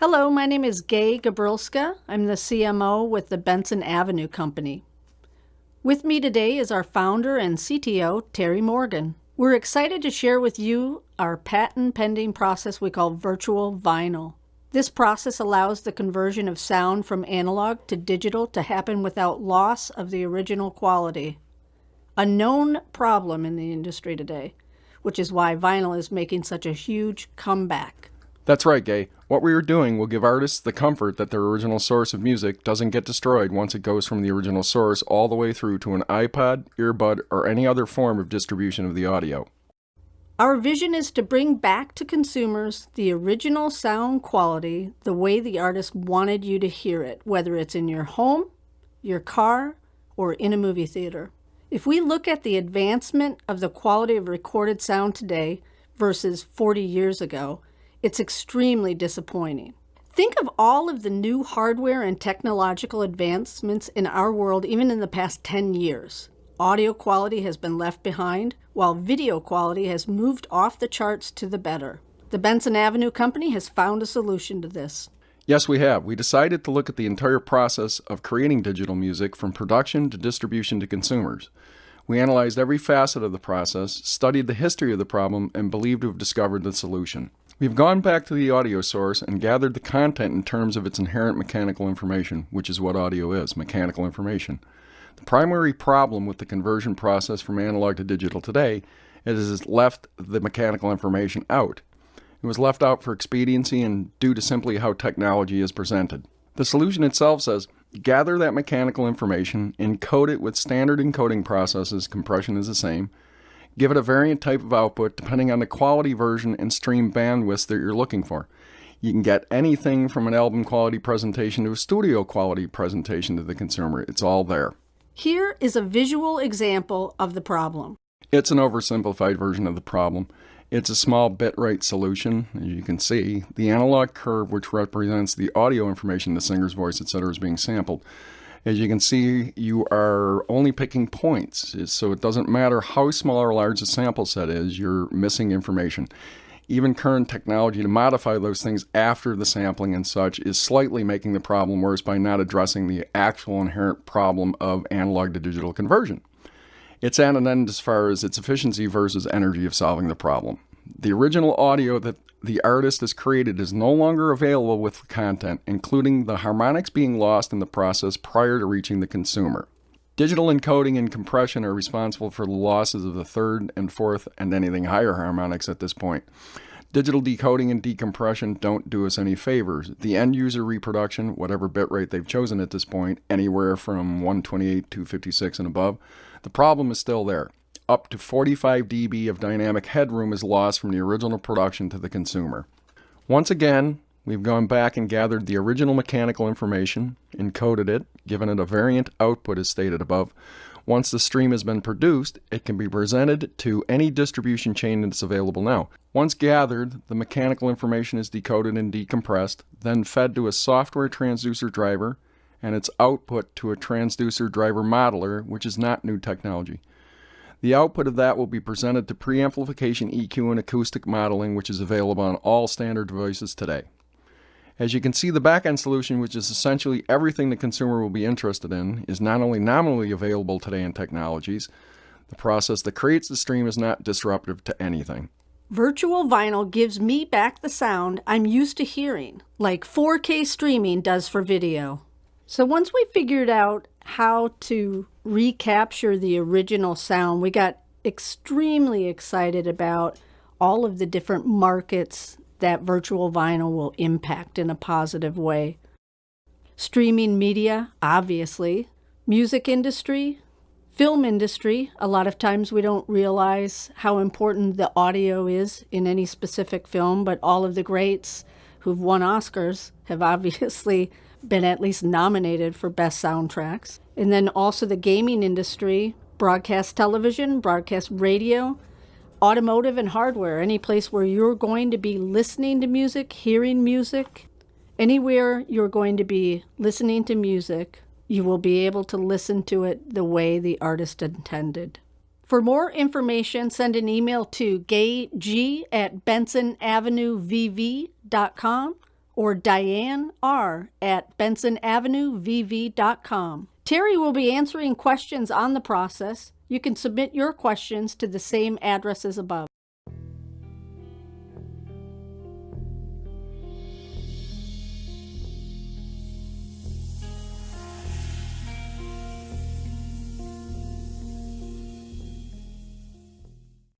Hello, my name is Gay Gabrilska. I'm the CMO with the Benson Avenue Company. With me today is our founder and CTO, Terry Morgan. We're excited to share with you our patent-pending process we call VirtualVinyl. This process allows the conversion of sound from analog to digital to happen without loss of the original quality. A known problem in the industry today, which is why vinyl is making such a huge comeback. That's right, Gay. What we are doing will give artists the comfort that their original source of music doesn't get destroyed once it goes from the original source all the way through to an iPod, earbud, or any other form of distribution of the audio. Our vision is to bring back to consumers the original sound quality the way the artist wanted you to hear it, whether it's in your home, your car, or in a movie theater. If we look at the advancement of the quality of recorded sound today versus 40 years ago, it's extremely disappointing. Think of all of the new hardware and technological advancements in our world even in the past 10 years. Audio quality has been left behind, while video quality has moved off the charts to the better. The Benson Avenue Company has found a solution to this. Yes, we have. We decided to look at the entire process of creating digital music from production to distribution to consumers. We analyzed every facet of the process, studied the history of the problem, and believed to have discovered the solution. We've gone back to the audio source and gathered the content in terms of its inherent mechanical information, which is what audio is, mechanical information. The primary problem with the conversion process from analog to digital today is it's left the mechanical information out. It was left out for expediency and due to simply how technology is presented. The solution itself says, gather that mechanical information, encode it with standard encoding processes, compression is the same, give it a variant type of output depending on the quality version and stream bandwidth that you're looking for. You can get anything from an album quality presentation to a studio quality presentation to the consumer. It's all there. Here is a visual example of the problem. It's an oversimplified version of the problem. It's a small bitrate solution. As you can see, the analog curve, which represents the audio information, the singer's voice, etc., is being sampled. As you can see, you are only picking points, so it doesn't matter how small or large the sample set is, you're missing information. Even current technology to modify those things after the sampling and such is slightly making the problem worse by not addressing the actual inherent problem of analog to digital conversion. It's at an end as far as its efficiency versus energy of solving the problem. The original audio that the artist has created is no longer available with the content, including the harmonics being lost in the process prior to reaching the consumer. Digital encoding and compression are responsible for the losses of the third and fourth and anything higher harmonics at this point. Digital decoding and decompression don't do us any favors. The end user reproduction, whatever bitrate they've chosen at this point, anywhere from 128 to 256 and above, the problem is still there. Up to 45 dB of dynamic headroom is lost from the original production to the consumer. Once again, we've gone back and gathered the original mechanical information, encoded it, given it a variant output as stated above. Once the stream has been produced, it can be presented to any distribution chain that's available now. Once gathered, the mechanical information is decoded and decompressed, then fed to a software transducer driver, and its output to a transducer driver modeler, which is not new technology. The output of that will be presented to preamplification EQ and acoustic modeling, which is available on all standard devices today. As you can see, the back-end solution, which is essentially everything the consumer will be interested in, is not only nominally available today in technologies, the process that creates the stream is not disruptive to anything. VirtualVinyl gives me back the sound I'm used to hearing, like 4K streaming does for video. So once we figured out how to recapture the original sound, we got extremely excited about all of the different markets that VirtualVinyl will impact in a positive way. Streaming media, obviously. Music industry, film industry. A lot of times we don't realize how important the audio is in any specific film, but all of the greats who've won Oscars have obviously been at least nominated for best soundtracks. And then also the gaming industry, broadcast television, broadcast radio, automotive and hardware, any place where you're going to be listening to music, hearing music, anywhere you're going to be listening to music, you will be able to listen to it the way the artist intended. For more information, send an email to gayg@bensonavenuevv.com or Diane R. at bensonavenuevv.com. Terry will be answering questions on the process. You can submit your questions to the same address as above.